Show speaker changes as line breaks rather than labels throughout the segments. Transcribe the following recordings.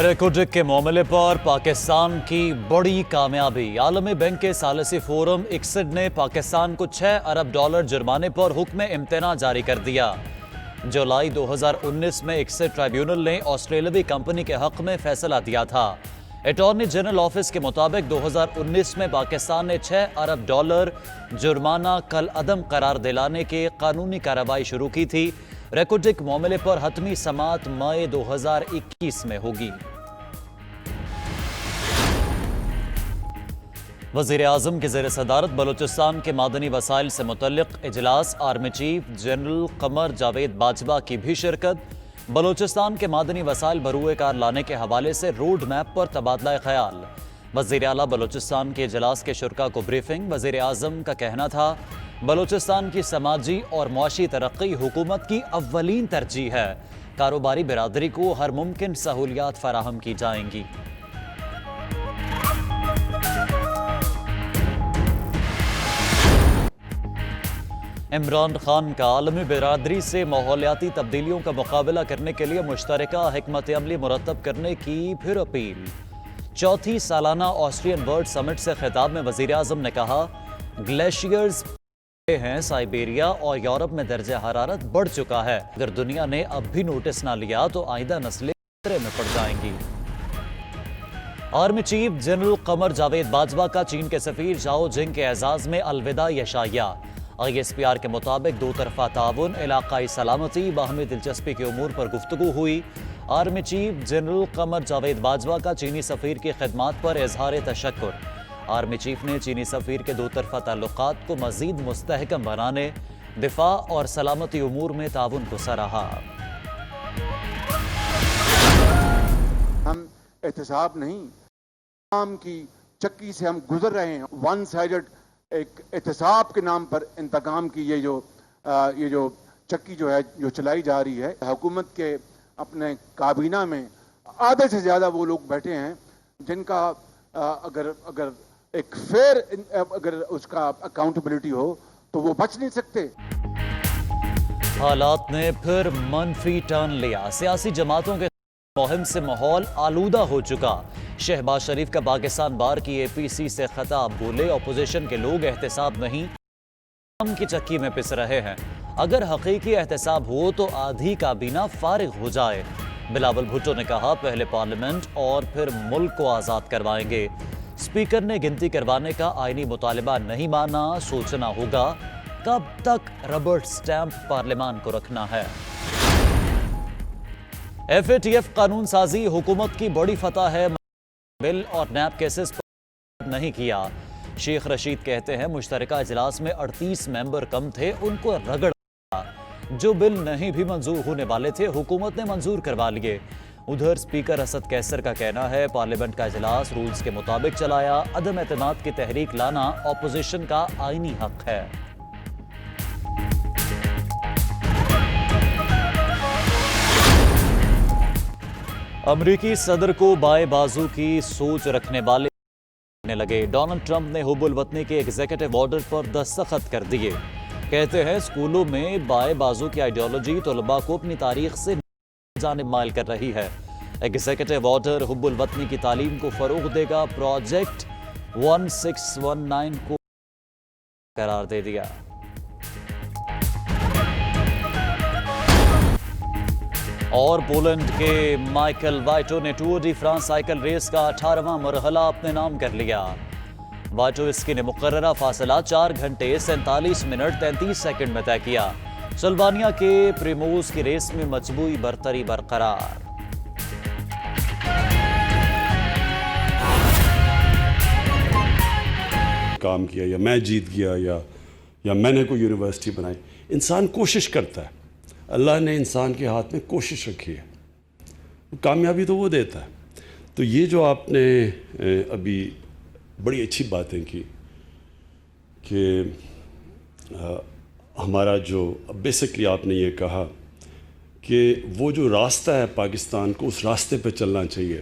Record کے معاملے پر پاکستان کی بڑی کامیابی۔ عالمی بینک کے ثالثی فورم ICSID نے پاکستان کو $6 ارب جرمانے پر حکم امتناع جاری کر دیا۔ جولائی 2019 میں ICSID ٹرائیبیونل نے آسٹریلوی کمپنی کے حق میں فیصلہ دیا تھا۔ اٹارنی جنرل آفس کے مطابق 2019 میں پاکستان نے $6 ارب جرمانہ کالعدم قرار دلانے کی قانونی کارروائی شروع کی تھی۔ ریکارڈ معاملے پر حتمی سماعت مئی 2021 میں ہوگی۔ وزیر اعظم کی زیر صدارت بلوچستان کے معدنی وسائل سے متعلق اجلاس، army chief general Qamar Javed Bajwa کی بھی شرکت۔ بلوچستان کے معدنی وسائل بروئے کار لانے کے حوالے سے روڈ میپ پر تبادلہ خیال۔ وزیر اعلیٰ بلوچستان کے اجلاس کے شرکاء کو بریفنگ۔ وزیر اعظم کا کہنا تھا، بلوچستان کی سماجی اور معاشی ترقی حکومت کی اولین ترجیح ہے۔ کاروباری برادری کو ہر ممکن سہولیات فراہم کی جائیں گی۔ عمران خان کا عالمی برادری سے ماحولیاتی تبدیلیوں کا مقابلہ کرنے کے لیے مشترکہ حکمت عملی مرتب کرنے کی پھر اپیل۔ چوتھی سالانہ آسٹریلین ورلڈ سمٹ سے خطاب میں وزیر اعظم نے کہا، گلیشیئرز ہیں سائبیریا اور یورپ میں درجہ حرارت بڑھ چکا ہے۔ اگر دنیا نے اب بھی نوٹس نہ لیا تو آئندہ نسلیں خطرے میں پڑ جائیں گی۔ Army chief general Qamar Javed Bajwa کا چین کے سفیر ژاؤ جنگ کے اعزاز میں الوداعی عشائیہ۔ ISPR کے مطابق دو طرفہ تعاون، علاقائی سلامتی، باہمی دلچسپی کے امور پر گفتگو ہوئی۔ Army chief general Qamar Javed Bajwa کا چینی سفیر کی خدمات پر اظہار تشکر۔ آرمی چیف نے چینی سفیر کے دو طرفہ تعلقات کو مزید مستحکم بنانے، دفاع اور سلامتی امور میں تعاون کو سراہا۔
ہم احتساب نہیں، کام کی چکی سے ہم گزر رہے ہیں۔ ون سائیڈڈ ایک احتساب کے نام پر انتقام کی یہ جو چکی جو ہے جو چلائی جا رہی ہے۔ حکومت کے اپنے کابینہ میں آدھے سے زیادہ وہ لوگ بیٹھے ہیں جن کا اگر ایک فیئر اگر اس کا اکاؤنٹیبلٹی ہو تو وہ بچ نہیں سکتے۔
حالات نے پھر منفی ٹرن لیا۔ سیاسی جماعتوں کے مہم سے ماحول آلودہ ہو چکا۔ شہباز شریف کا پاکستان بار کی APC سے خطاب، بولے اپوزیشن کے لوگ احتساب نہیں ہم کی چکی میں پس رہے ہیں۔ اگر حقیقی احتساب ہو تو آدھی کابینہ فارغ ہو جائے۔ بلاول بھٹو نے کہا، پہلے پارلیمنٹ اور پھر ملک کو آزاد کروائیں گے۔ اسپیکر نے گنتی کروانے کا آئینی مطالبہ نہیں مانا، سوچنا ہوگا کب تک ربڑ سٹیمپ پارلیمان کو رکھنا ہے۔ FATF قانون سازی حکومت کی بڑی فتح ہے، بل اور نیب کیسز پر نہیں کیا۔ شیخ رشید کہتے ہیں، مشترکہ اجلاس میں 38 ممبر کم تھے، ان کو رگڑ دیا۔ جو بل نہیں بھی منظور ہونے والے تھے حکومت نے منظور کروا لیے۔ ادھر اسپیکر اسد کیسر کا کہنا ہے، پارلیمنٹ کا اجلاس رولز کے مطابق چلایا، عدم اعتماد کی تحریک لانا اپوزیشن کا آئینی حق ہے۔ امریکی صدر کو بائیں بازو کی سوچ رکھنے والے کہنے لگے۔ ڈونلڈ ٹرمپ نے حب الوطنی کے ایگزیکٹو آرڈر پر دستخط کر دیے۔ کہتے ہیں، اسکولوں میں بائیں بازو کی آئیڈیالوجی طلباء کو اپنی تاریخ سے جانب مائل کر رہی ہے۔ ایگزیکٹو آرڈر حب الوطنی کی تعلیم کو فروغ دے گا۔ پروجیکٹ 1619 کو قرار دے دیا۔ اور پولینڈ کے مائیکل وائٹو نے Tour de France cycle race کا 18واں مرحلہ اپنے نام کر لیا۔ وائٹو اسکی نے مقررہ فاصلہ 4 گھنٹے 47 منٹ 33 سیکنڈ میں طے کیا۔ سلوانیا کے پریموز کی ریس میں مجموعی برتری برقرار۔
کام کیا یا میں جیت گیا یا میں نے کوئی یونیورسٹی بنائی، انسان کوشش کرتا ہے۔ اللہ نے انسان کے ہاتھ میں کوشش رکھی ہے، کامیابی تو وہ دیتا ہے۔ تو یہ جو آپ نے ابھی بڑی اچھی باتیں کی کہ ہمارا جو بیسکلی آپ نے یہ کہا کہ وہ جو راستہ ہے پاکستان کو، اس راستے پہ چلنا چاہیے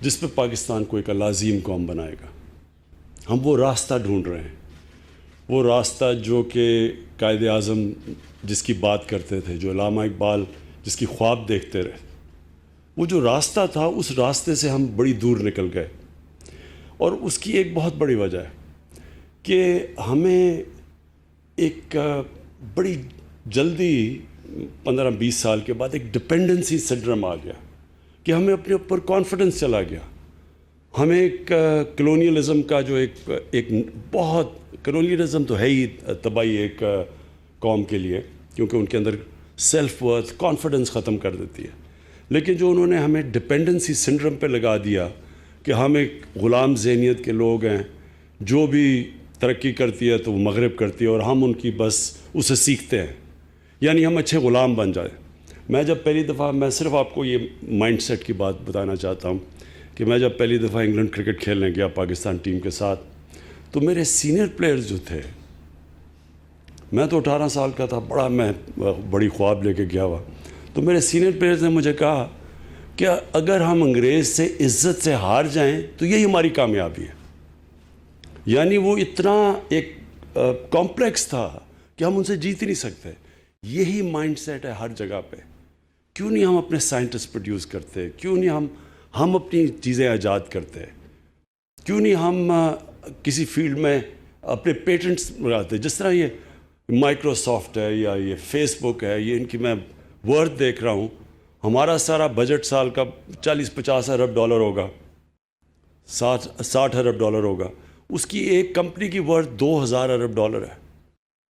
جس پہ پاکستان کو ایک عظیم قوم بنائے گا۔ ہم وہ راستہ ڈھونڈ رہے ہیں، وہ راستہ جو کہ قائد اعظم جس کی بات کرتے تھے، جو علامہ اقبال جس کی خواب دیکھتے رہے، وہ جو راستہ تھا اس راستے سے ہم بڑی دور نکل گئے، اور اس کی ایک بہت بڑی وجہ ہے کہ ہمیں ایک بڑی جلدی 15-20 سال کے بعد ایک ڈپینڈنسی سنڈرم آ گیا کہ ہمیں اپنے اوپر کانفیڈنس چلا گیا. ہمیں ایک کلونیلزم کا جو ایک بہت کلونیلزم تو ہے ہی تباہی ایک قوم کے لیے، کیونکہ ان کے اندر سیلف ورتھ کانفیڈنس ختم کر دیتی ہے. لیکن جو انہوں نے ہمیں ڈپینڈنسی سنڈرم پہ لگا دیا کہ ہم ایک غلام ذہنیت کے لوگ ہیں، جو بھی ترقی کرتی ہے تو وہ مغرب کرتی ہے اور ہم ان کی بس اسے سیکھتے ہیں، یعنی ہم اچھے غلام بن جائیں. میں جب پہلی دفعہ، میں صرف آپ کو یہ مائنڈ سیٹ کی بات بتانا چاہتا ہوں کہ میں جب پہلی دفعہ انگلینڈ کرکٹ کھیلنے گیا پاکستان ٹیم کے ساتھ، تو میرے سینئر پلیئرز جو تھے، میں تو 18 سال کا تھا، میں بڑی خواب لے کے گیا ہوا، تو میرے سینئر پلیئرز نے مجھے کہا کہ اگر ہم انگریز سے عزت سے ہار جائیں تو یہی ہماری کامیابی ہے. یعنی وہ اتنا ایک کمپلیکس تھا کہ ہم ان سے جیت ہی نہیں سکتے. یہی مائنڈ سیٹ ہے ہر جگہ پہ. کیوں نہیں ہم اپنے سائنٹسٹ پروڈیوس کرتے؟ کیوں نہیں ہم اپنی چیزیں ایجاد کرتے؟ کیوں نہیں ہم کسی فیلڈ میں اپنے پیٹنٹس بناتے؟ جس طرح یہ مائکروسافٹ ہے یا یہ فیس بک ہے، یہ ان کی میں ورتھ دیکھ رہا ہوں، ہمارا سارا بجٹ سال کا 40-50 ارب ڈالر ہوگا، 60 ارب ڈالر ہوگا. اس کی ایک کمپنی کی ورتھ 2000 ارب ڈالر ہے.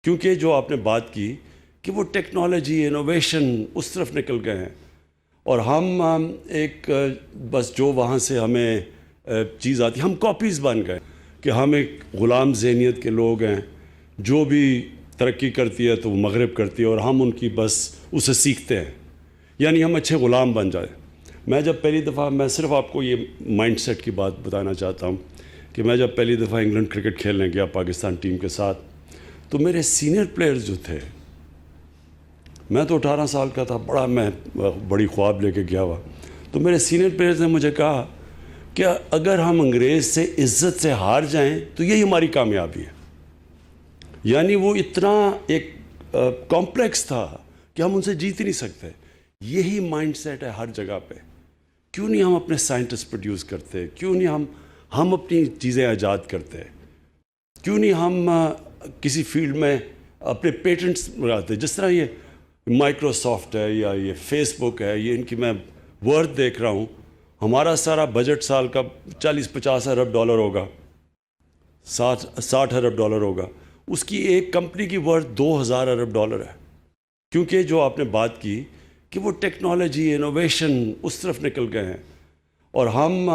کیونکہ جو آپ نے بات کی کہ وہ ٹیکنالوجی، انوویشن اس طرف نکل گئے ہیں، اور ہم ایک بس جو وہاں سے ہمیں چیز آتی، ہم کاپیز بن گئے کہ ہم ایک غلام ذہنیت کے لوگ ہیں، جو بھی ترقی کرتی ہے تو وہ مغرب کرتی ہے اور ہم ان کی بس اسے سیکھتے ہیں، یعنی ہم اچھے غلام بن جائیں. میں جب پہلی دفعہ، میں صرف آپ کو یہ مائنڈ سیٹ کی بات بتانا چاہتا ہوں کہ میں جب پہلی دفعہ انگلینڈ کرکٹ کھیلنے گیا پاکستان ٹیم کے ساتھ، تو میرے سینئر پلیئرز جو تھے، میں تو 18 سال کا تھا، میں بڑی خواب لے کے گیا ہوا، تو میرے سینئر پلیئرز نے مجھے کہا کہ اگر ہم انگریز سے عزت سے ہار جائیں تو یہی ہماری کامیابی ہے. یعنی وہ اتنا ایک کمپلیکس تھا کہ ہم ان سے جیت ہی نہیں سکتے. یہی مائنڈ سیٹ ہے ہر جگہ پہ. کیوں نہیں ہم اپنے سائنٹسٹ پروڈیوس کرتے؟ کیوں نہیں ہم اپنی چیزیں ایجاد کرتے؟ کیوں نہیں ہم کسی فیلڈ میں اپنے پیٹنٹس بناتے؟ جس طرح یہ مائکروسافٹ ہے یا یہ فیس بک ہے، یہ ان کی میں ورتھ دیکھ رہا ہوں، ہمارا سارا بجٹ سال کا 40-50 ارب ڈالر ہوگا، 60 ارب ڈالر ہوگا. اس کی ایک کمپنی کی ورتھ 2000 ارب ڈالر ہے. کیونکہ جو آپ نے بات کی کہ وہ ٹیکنالوجی، انوویشن اس طرف نکل گئے ہیں، اور ہم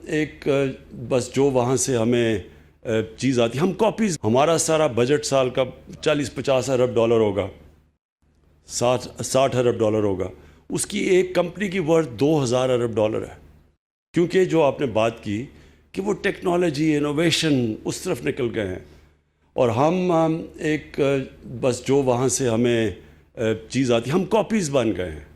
ایک بس جو وہاں سے ہمیں چیز آتی، ہم کاپیز، ہمارا سارا بجٹ سال کا 40-50 ارب ڈالر ہوگا، 60 ارب ڈالر ہوگا. اس کی ایک کمپنی کی ورتھ 2000 ارب ڈالر ہے. کیونکہ جو آپ نے بات کی کہ وہ ٹیکنالوجی، انوویشن اس طرف نکل گئے ہیں، اور ہم ایک بس جو وہاں سے ہمیں چیز آتی، ہم کاپیز بن گئے ہیں.